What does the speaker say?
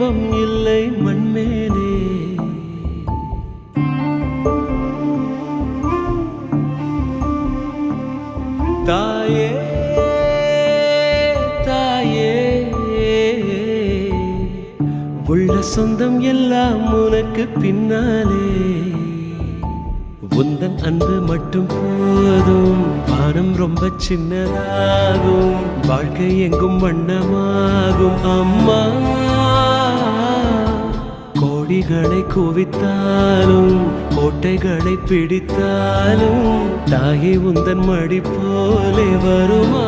இன்பம் இல்லை மண்மேலே. தாயே தாயே, உள்ள சொந்தம் எல்லாம் உனக்கு பின்னாலே. உந்தன் அன்பு மட்டும் போதும், வானம் ரொம்ப சின்னதாகும், வாழ்க்கை எங்கும் வண்ணமாகும். அம்மா கோடிகளை குவித்தாலும் கோட்டைகளை பிடித்தாலும் தாயே உந்தன் மடி போலே வருமா?